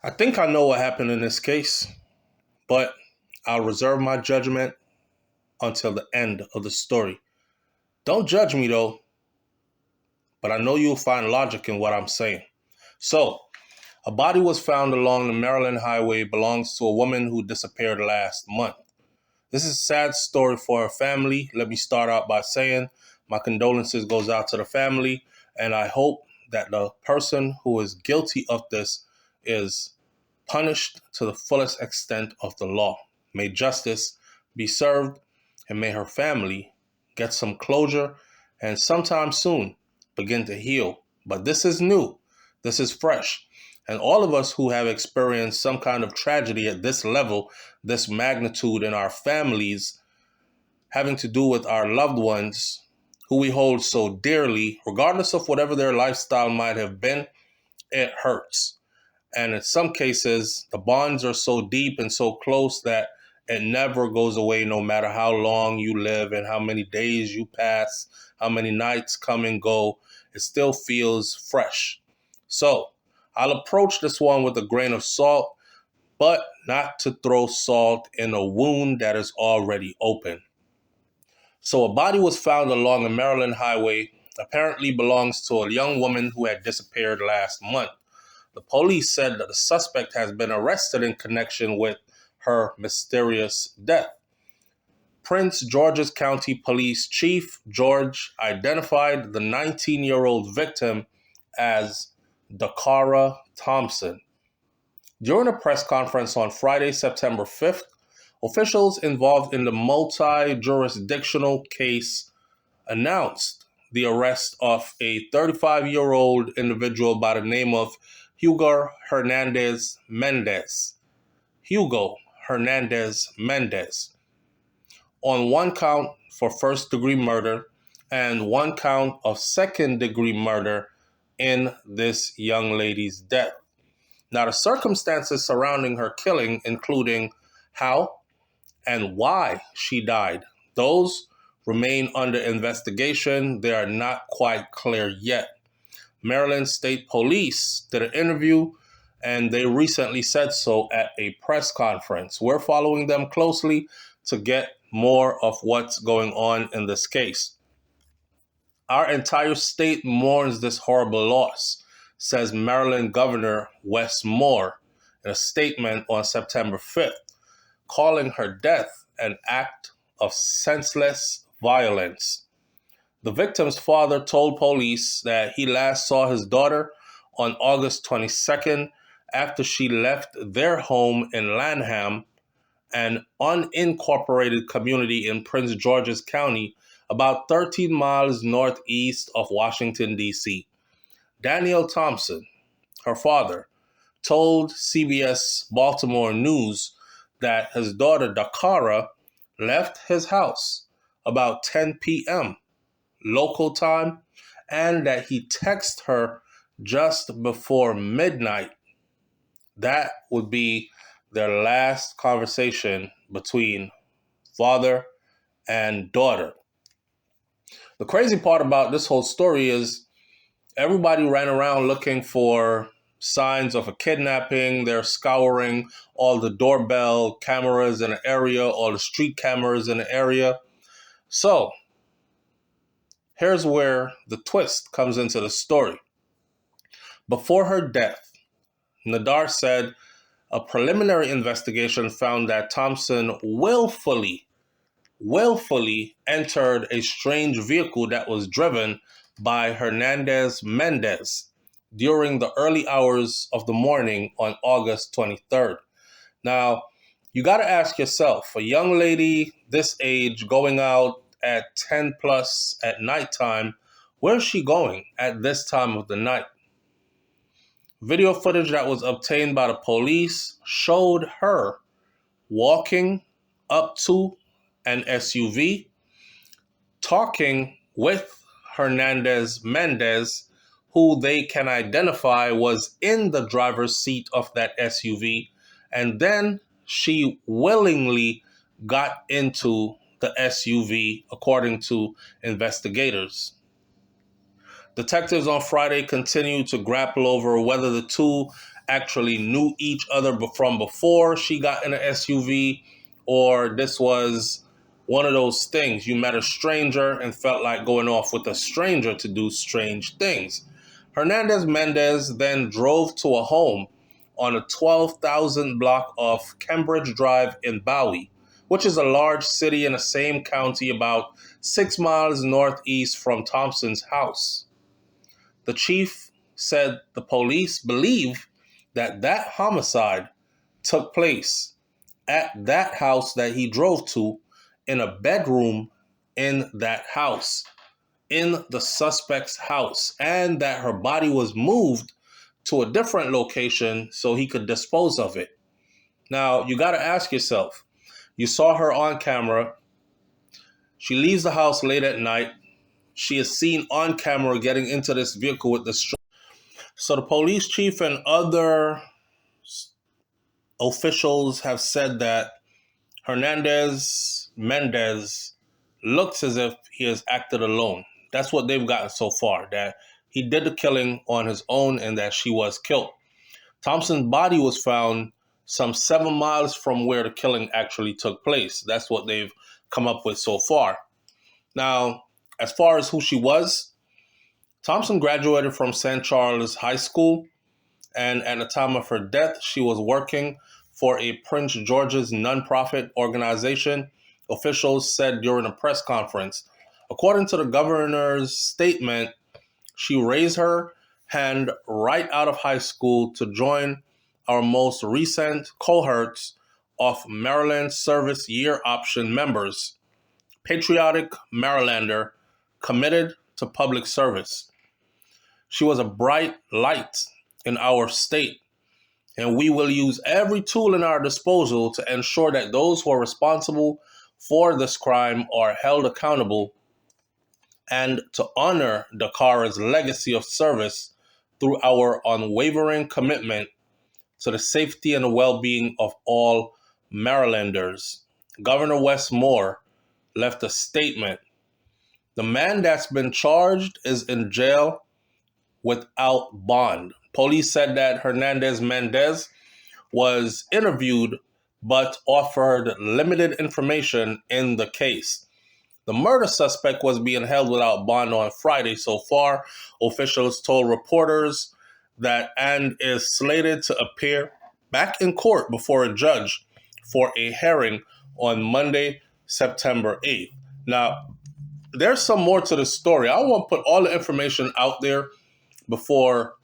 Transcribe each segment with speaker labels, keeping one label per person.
Speaker 1: I think I know what happened in this case, but I'll reserve my judgment until the end of the story. Don't judge me though, but I know you'll find logic in what I'm saying. So, a body was found along the Maryland highway belongs to a woman who disappeared last month. This is a sad story for her family. Let me start out by saying my condolences goes out to the family, and I hope that the person who is guilty of this is punished to the fullest extent of the law. May justice be served, and may her family get some closure and sometime soon begin to heal. But this is new. This is fresh. And all of us who have experienced some kind of tragedy at this level, this magnitude in our families, having to do with our loved ones who we hold so dearly, regardless of whatever their lifestyle might have been, it hurts. And in some cases, the bonds are so deep and so close that it never goes away, no matter how long you live and how many days you pass, how many nights come and go. It still feels fresh. So I'll approach this one with a grain of salt, but not to throw salt in a wound that is already open. So a body was found along a Maryland highway, apparently belongs to a young woman who had disappeared last month. The police said that the suspect has been arrested in connection with her mysterious death. Prince George's County Police Chief George identified the 19-year-old victim as Dacara Thompson. During a press conference on Friday, September 5th, officials involved in the multi-jurisdictional case announced the arrest of a 35-year-old individual by the name of Hugo Hernandez Mendez. Hugo Hernandez Mendez, on one count for first-degree murder and one count of second-degree murder in this young lady's death. Now, the circumstances surrounding her killing, including how and why she died, those remain under investigation. They are not quite clear yet. Maryland State Police did an interview, and they recently said so at a press conference. We're following them closely to get more of what's going on in this case. Our entire state mourns this horrible loss, says Maryland Governor Wes Moore in a statement on September 5th, calling her death an act of senseless violence. The victim's father told police that he last saw his daughter on August 22nd after she left their home in Lanham, an unincorporated community in Prince George's County, about 13 miles northeast of Washington, D.C. Daniel Thompson, her father, told CBS Baltimore News that his daughter Dacara left his house about 10 p.m. local time, and that he texted her just before midnight. That would be their last conversation between father and daughter. The crazy part about this whole story is everybody ran around looking for signs of a kidnapping. They're scouring all the doorbell cameras in the area, all the street cameras in the area. So here's where the twist comes into the story. Before her death, Nadar said a preliminary investigation found that Thompson willfully entered a strange vehicle that was driven by Hernandez Mendez during the early hours of the morning on August 23rd. Now, you got to ask yourself, a young lady this age going out at 10 plus at nighttime, where's she going at this time of the night? Video footage that was obtained by the police showed her walking up to an SUV, talking with Hernandez Mendez, who they can identify was in the driver's seat of that SUV, and then she willingly got into the SUV, according to investigators. Detectives on Friday continued to grapple over whether the two actually knew each other from before she got in an SUV, or this was one of those things. You met a stranger and felt like going off with a stranger to do strange things. Hernandez Mendez then drove to a home on a 12,000 block of Cambridge Drive in Bowie, which is a large city in the same county about 6 miles northeast from Thompson's house. The chief said the police believe that that homicide took place at that house that he drove to, in a bedroom in that house, in the suspect's house, and that her body was moved to a different location so he could dispose of it. Now, you got to ask yourself, you saw her on camera. She leaves the house late at night. She is seen on camera getting into this vehicle with the stranger. So the police chief and other officials have said that Hernandez Mendez looks as if he has acted alone. That's what they've gotten so far, that he did the killing on his own and that she was killed. Thompson's body was found some 7 miles from where the killing actually took place. That's what they've come up with so far. Now, as far as who she was, Thompson graduated from St. Charles High School, and at the time of her death, she was working for a Prince George's nonprofit organization, officials said during a press conference. According to the governor's statement, she raised her hand right out of high school to join our most recent cohorts of Maryland Service Year Option members, patriotic Marylander committed to public service. She was a bright light in our state, and we will use every tool in our disposal to ensure that those who are responsible for this crime are held accountable, and to honor Dacara's legacy of service through our unwavering commitment to the safety and the well-being of all Marylanders. Governor Wes Moore left a statement. The man that's been charged is in jail without bond. Police said that Hernandez Mendez was interviewed but offered limited information in the case. The murder suspect was being held without bond on Friday so far. Officials told reporters that and is slated to appear back in court before a judge for a hearing on Monday, September 8th. Now, there's some more to the story. I want to put all the information out there before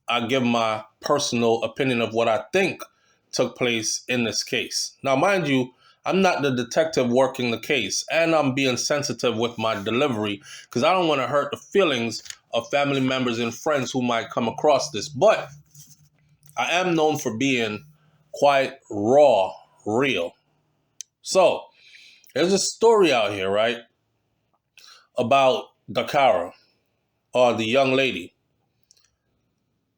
Speaker 1: I give my personal opinion of what I think took place in this case. Now, mind you, I'm not the detective working the case, and I'm being sensitive with my delivery because I don't want to hurt the feelings of family members and friends who might come across this. But I am known for being quite raw, real. So, there's a story out here, right, about Dacara, or the young lady.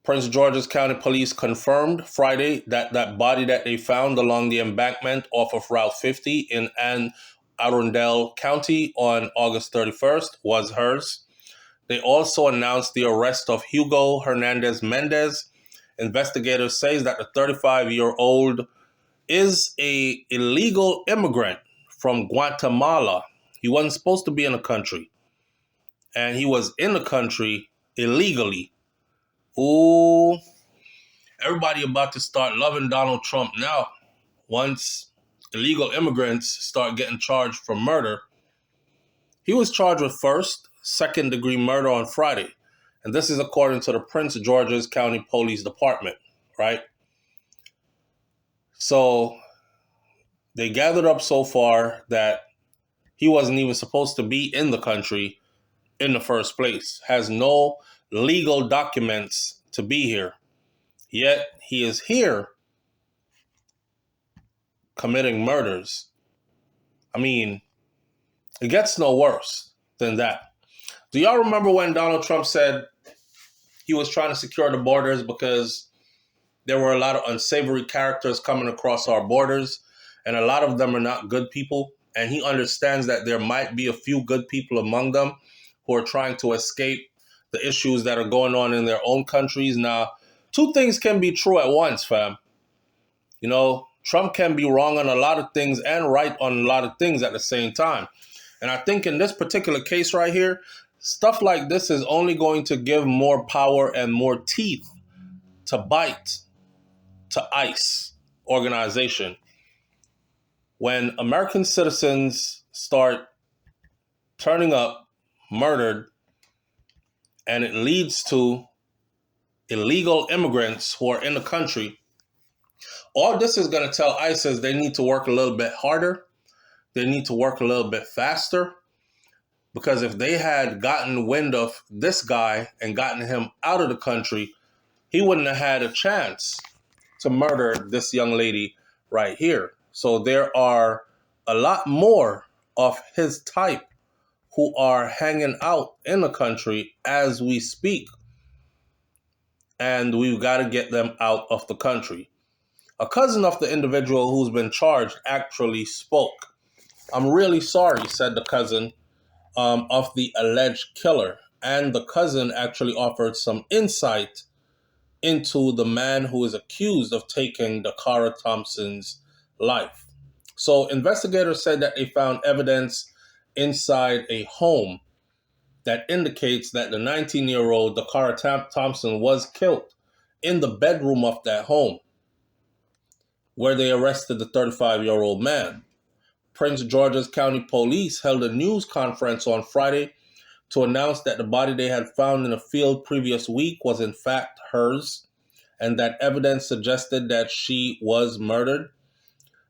Speaker 1: Prince George's County Police confirmed Friday that that body that they found along the embankment off of Route 50 in Anne Arundel County on August 31st was hers. They also announced the arrest of Hugo Hernandez Mendez. Investigators say that the 35-year-old is an illegal immigrant from Guatemala. He wasn't supposed to be in the country, and he was in the country illegally. Ooh, everybody about to start loving Donald Trump now. Once illegal immigrants start getting charged for murder. He was charged with first, second-degree murder on Friday. And this is according to the Prince George's County Police Department, right? So they gathered up so far that he wasn't even supposed to be in the country in the first place, has no legal documents to be here. Yet he is here committing murders. I mean, it gets no worse than that. Do y'all remember when Donald Trump said he was trying to secure the borders because there were a lot of unsavory characters coming across our borders, and a lot of them are not good people, and he understands that there might be a few good people among them who are trying to escape the issues that are going on in their own countries. Now, two things can be true at once, fam. You know, Trump can be wrong on a lot of things and right on a lot of things at the same time. And I think in this particular case right here, stuff like this is only going to give more power and more teeth to bite to ICE organization. When American citizens start turning up, murdered, and it leads to illegal immigrants who are in the country, all this is going to tell ICE is they need to work a little bit harder. They need to work a little bit faster. Because if they had gotten wind of this guy and gotten him out of the country, he wouldn't have had a chance to murder this young lady right here. So there are a lot more of his type who are hanging out in the country as we speak. And we've got to get them out of the country. A cousin of the individual who's been charged actually spoke. "I'm really sorry," said the cousin of the alleged killer. And the cousin actually offered some insight into the man who is accused of taking Dacara Thompson's life. So investigators said that they found evidence inside a home that indicates that the 19-year-old Dacara Thompson was killed in the bedroom of that home, where they arrested the 35-year-old man. Prince George's County Police held a news conference on Friday to announce that the body they had found in a field previous week was in fact hers, and that evidence suggested that she was murdered.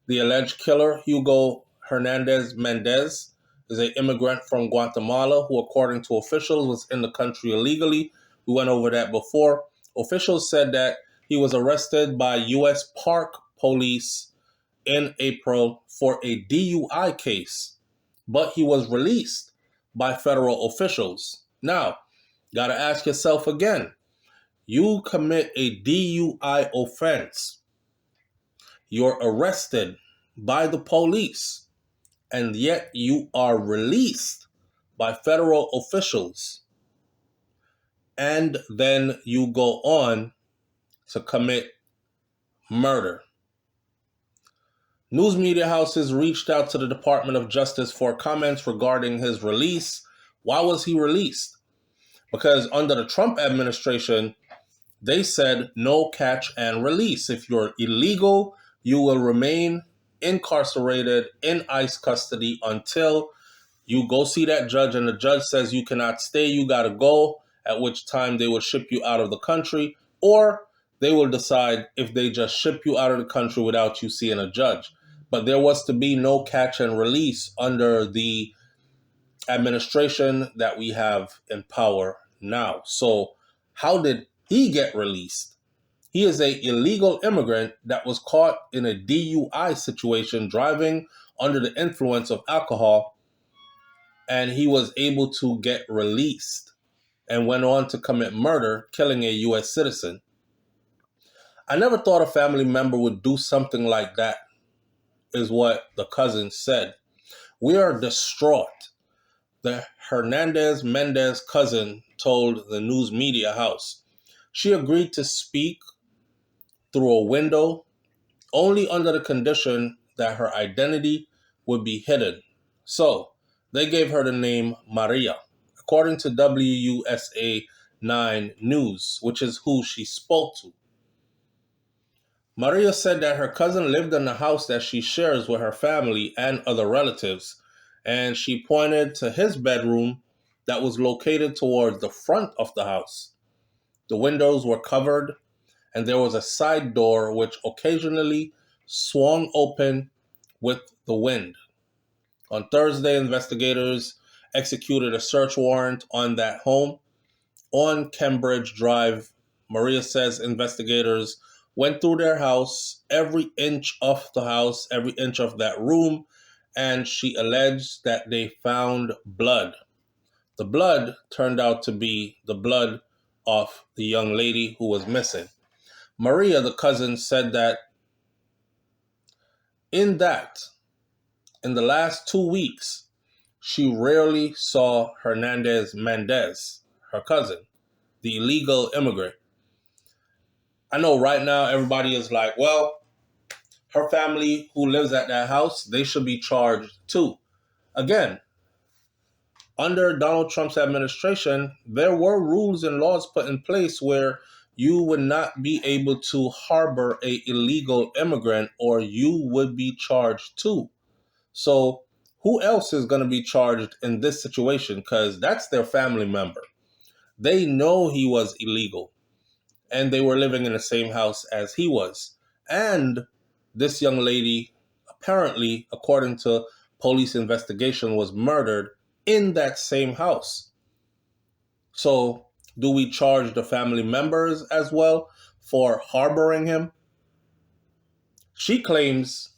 Speaker 1: The alleged killer, Hugo Hernandez Mendez, is an immigrant from Guatemala who, according to officials, was in the country illegally. We went over that before. Officials said that he was arrested by U.S. Park Police in April for a DUI case, but he was released by federal officials. Now, gotta ask yourself again, you commit a DUI offense, you're arrested by the police, and yet you are released by federal officials, and then you go on to commit murder. News media houses reached out to the Department of Justice for comments regarding his release. Why was he released? Because under the Trump administration, they said no catch and release. If you're illegal, you will remain incarcerated in ICE custody until you go see that judge and the judge says you cannot stay, you got to go, at which time they will ship you out of the country, or they will decide if they just ship you out of the country without you seeing a judge. But there was to be no catch and release under the administration that we have in power now. So how did he get released? He is an illegal immigrant that was caught in a DUI situation, driving under the influence of alcohol, and he was able to get released and went on to commit murder, killing a U.S. citizen. I never thought a family member would do something like that, is what the cousin said. "We are distraught," the Hernandez Mendez cousin told the news media house. She agreed to speak through a window only under the condition that her identity would be hidden. So they gave her the name Maria, according to WUSA 9 News, which is who she spoke to. Maria said that her cousin lived in the house that she shares with her family and other relatives, and she pointed to his bedroom that was located towards the front of the house. The windows were covered, and there was a side door which occasionally swung open with the wind. On Thursday, investigators executed a search warrant on that home on Cambridge Drive. Maria says investigators went through their house, every inch of the house, every inch of that room, and she alleged that they found blood. The blood turned out to be the blood of the young lady who was missing. Maria, the cousin, said that in the last 2 weeks, she rarely saw Hernandez Mendez, her cousin, the illegal immigrant. I know right now everybody is like, well, her family who lives at that house, they should be charged too. Again, under Donald Trump's administration, there were rules and laws put in place where you would not be able to harbor a illegal immigrant or you would be charged too. So who else is going to be charged in this situation? Because that's their family member. They know he was illegal and they were living in the same house as he was. And this young lady, apparently, according to police investigation, was murdered in that same house. So, do we charge the family members as well for harboring him? She claims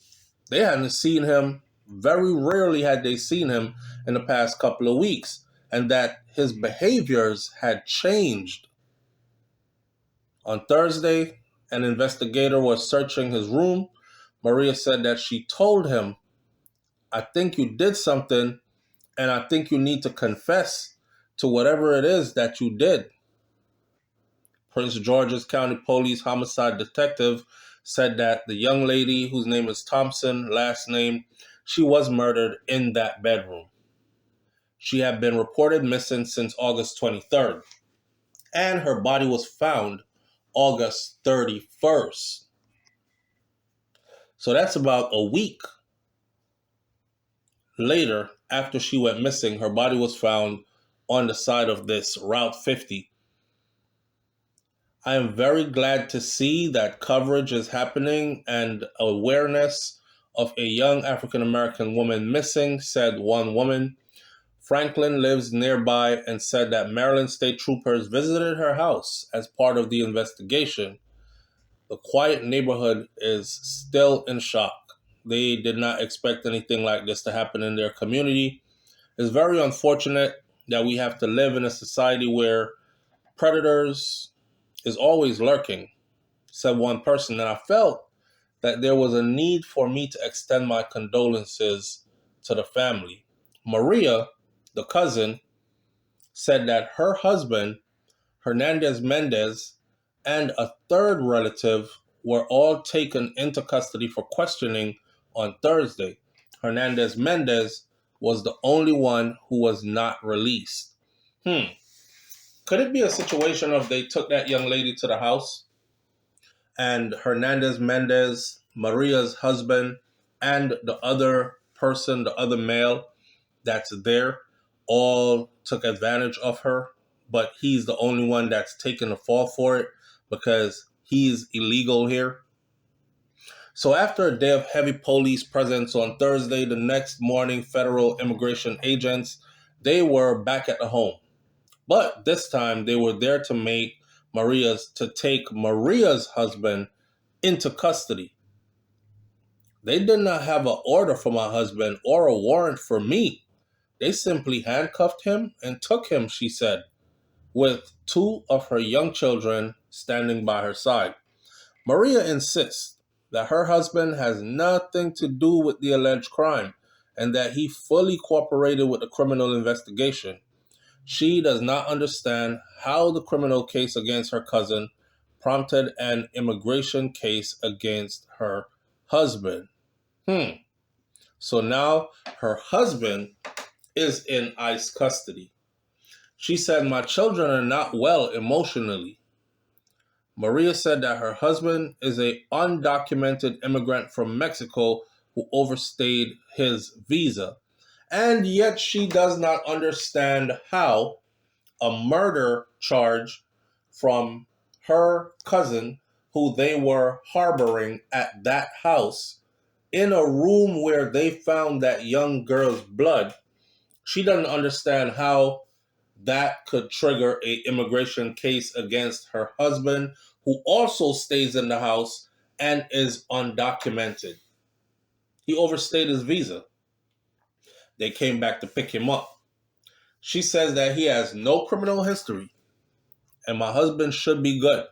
Speaker 1: they hadn't seen him, very rarely had they seen him in the past couple of weeks, and that his behaviors had changed. On Thursday, an investigator was searching his room. Maria said that she told him, I think you did something, and I think you need to confess to whatever it is that you did. Prince George's County Police homicide detective said that the young lady, whose name is Thompson, last name, she was murdered in that bedroom. She had been reported missing since August 23rd, and her body was found August 31st. So that's about a week later after she went missing. Her body was found on the side of this Route 50. I am very glad to see that coverage is happening and awareness of a young African American woman missing, said one woman. Franklin lives nearby and said that Maryland state troopers visited her house as part of the investigation. The quiet neighborhood is still in shock. They did not expect anything like this to happen in their community. It's very unfortunate that we have to live in a society where predators is always lurking, said one person. And I felt that there was a need for me to extend my condolences to the family. Maria, the cousin, said that her husband, Hernandez Mendez, and a third relative were all taken into custody for questioning on Thursday. Hernandez Mendez was the only one who was not released. Could it be a situation of they took that young lady to the house and Hernandez Mendez, Maria's husband, and the other person, the other male that's there, all took advantage of her, but he's the only one that's taken the fall for it because he's illegal here? So after a day of heavy police presence on Thursday, the next morning, federal immigration agents, they were back at the home. But this time they were there to take Maria's husband into custody. They did not have an order for my husband or a warrant for me. They simply handcuffed him and took him, she said, with two of her young children standing by her side. Maria insists that her husband has nothing to do with the alleged crime and that he fully cooperated with the criminal investigation. She does not understand how the criminal case against her cousin prompted an immigration case against her husband. So now her husband is in ICE custody. She said, my children are not well emotionally. Maria said that her husband is an undocumented immigrant from Mexico who overstayed his visa. And yet she does not understand how a murder charge from her cousin, who they were harboring at that house, in a room where they found that young girl's blood, she doesn't understand how that could trigger a immigration case against her husband, who also stays in the house and is undocumented. He overstayed his visa. They came back to pick him up. She says that he has no criminal history and my husband should be good.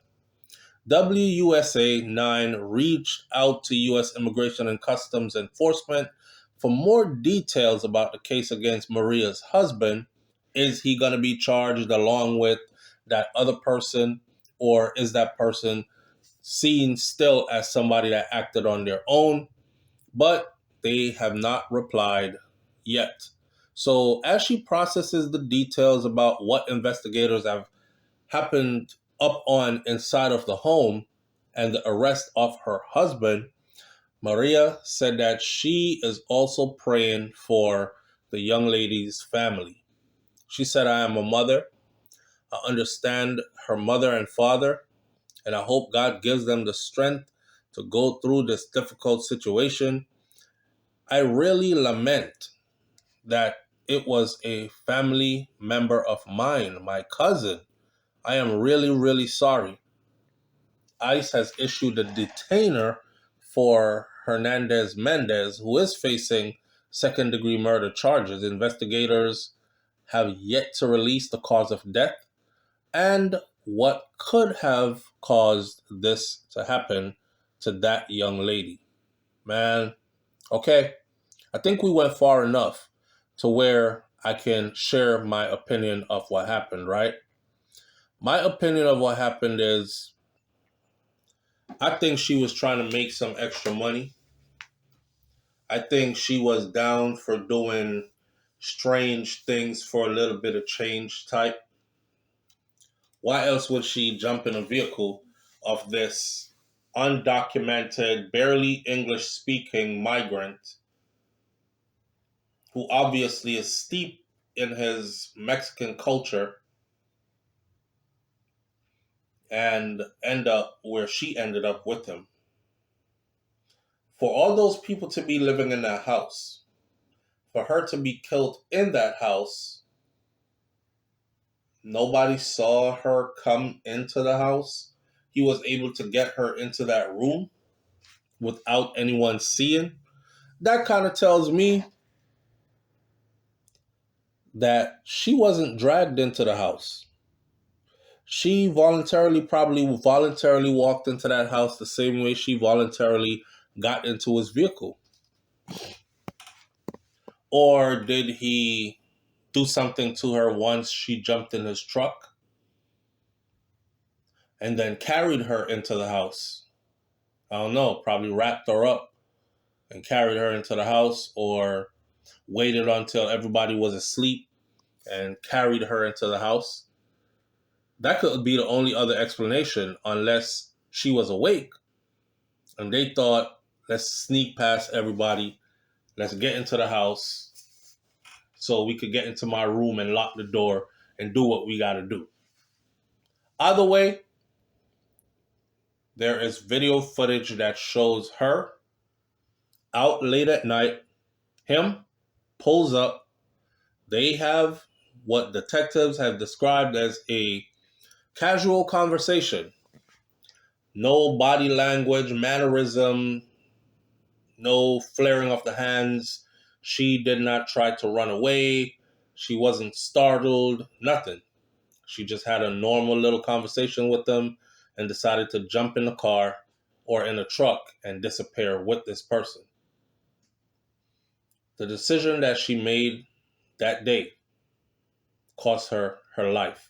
Speaker 1: WUSA 9 reached out to U.S. Immigration and Customs Enforcement for more details about the case against Maria's husband. Is he going to be charged along with that other person, or is that person seen still as somebody that acted on their own, but they have not replied yet. So as she processes the details about what investigators have happened up on inside of the home and the arrest of her husband, Maria said that she is also praying for the young lady's family. She said, I am a mother. I understand her mother and father, and I hope God gives them the strength to go through this difficult situation. I really lament that it was a family member of mine, my cousin. I am really, really sorry. ICE has issued a detainer for Hernandez Mendez, who is facing second-degree murder charges. Investigators have yet to release the cause of death and what could have caused this to happen to that young lady. Man, okay, I think we went far enough to where I can share my opinion of what happened, right? My opinion of what happened is I think she was trying to make some extra money. I think she was down for doing strange things for a little bit of change type. Why else would she jump in a vehicle of this undocumented, barely English speaking migrant who obviously is steeped in his Mexican culture and end up where she ended up with him? For all those people to be living in that house, for her to be killed in that house, nobody saw her come into the house. He was able to get her into that room without anyone seeing. That kind of tells me that she wasn't dragged into the house. She probably voluntarily walked into that house the same way she voluntarily got into his vehicle. Or did he do something to her once she jumped in his truck and then carried her into the house? I don't know, probably wrapped her up and carried her into the house, or waited until everybody was asleep and carried her into the house. That could be the only other explanation, unless she was awake and they thought, let's sneak past everybody, let's get into the house so we could get into my room and lock the door and do what we got to do. Either way, there is video footage that shows her out late at night. Him pulls up. They have what detectives have described as a casual conversation. No body language, mannerism, no flaring of the hands. She did not try to run away. She wasn't startled, nothing. She just had a normal little conversation with them and decided to jump in the car or in a truck and disappear with this person. The decision that she made that day cost her her life.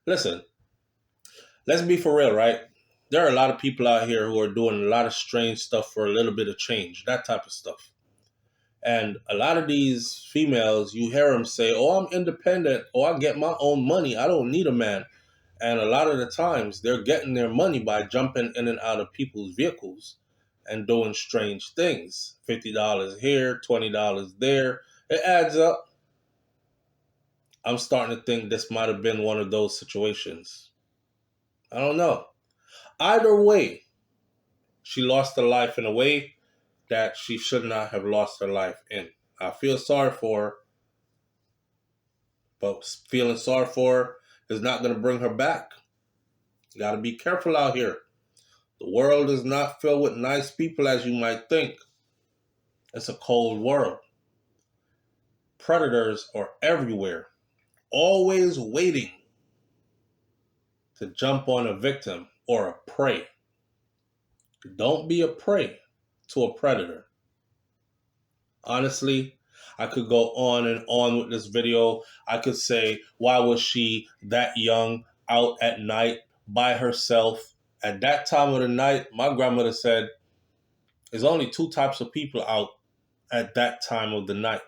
Speaker 1: Listen, let's be for real, right? There are a lot of people out here who are doing a lot of strange stuff for a little bit of change, that type of stuff. And a lot of these females, you hear them say, oh, I'm independent, oh, I get my own money, I don't need a man. And a lot of the times, they're getting their money by jumping in and out of people's vehicles and doing strange things. $50 here, $20 there. It adds up. I'm starting to think this might have been one of those situations. I don't know. Either way, she lost her life in a way that she should not have lost her life in. I feel sorry for her, but feeling sorry for her is not going to bring her back. You got to be careful out here. The world is not filled with nice people as you might think. It's a cold world. Predators are everywhere, always waiting to jump on a victim or a prey. Don't be a prey to a predator. Honestly, I could go on and on with this video. I could say, why was she that young out at night by herself? At that time of the night, my grandmother said, there's only two types of people out at that time of the night.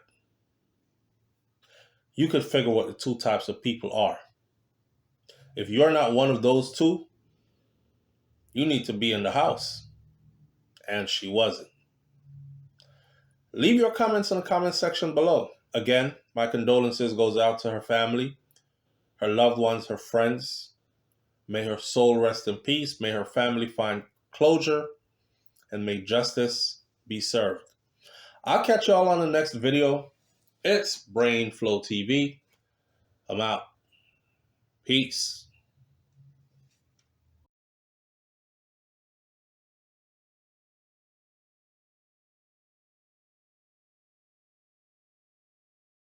Speaker 1: You could figure what the two types of people are. If you're not one of those two, you need to be in the house. And she wasn't. Leave your comments in the comment section below. Again, my condolences goes out to her family, her loved ones, her friends. May her soul rest in peace. May her family find closure. And may justice be served. I'll catch y'all on the next video. It's BrainFLoTv. I'm out. Peace.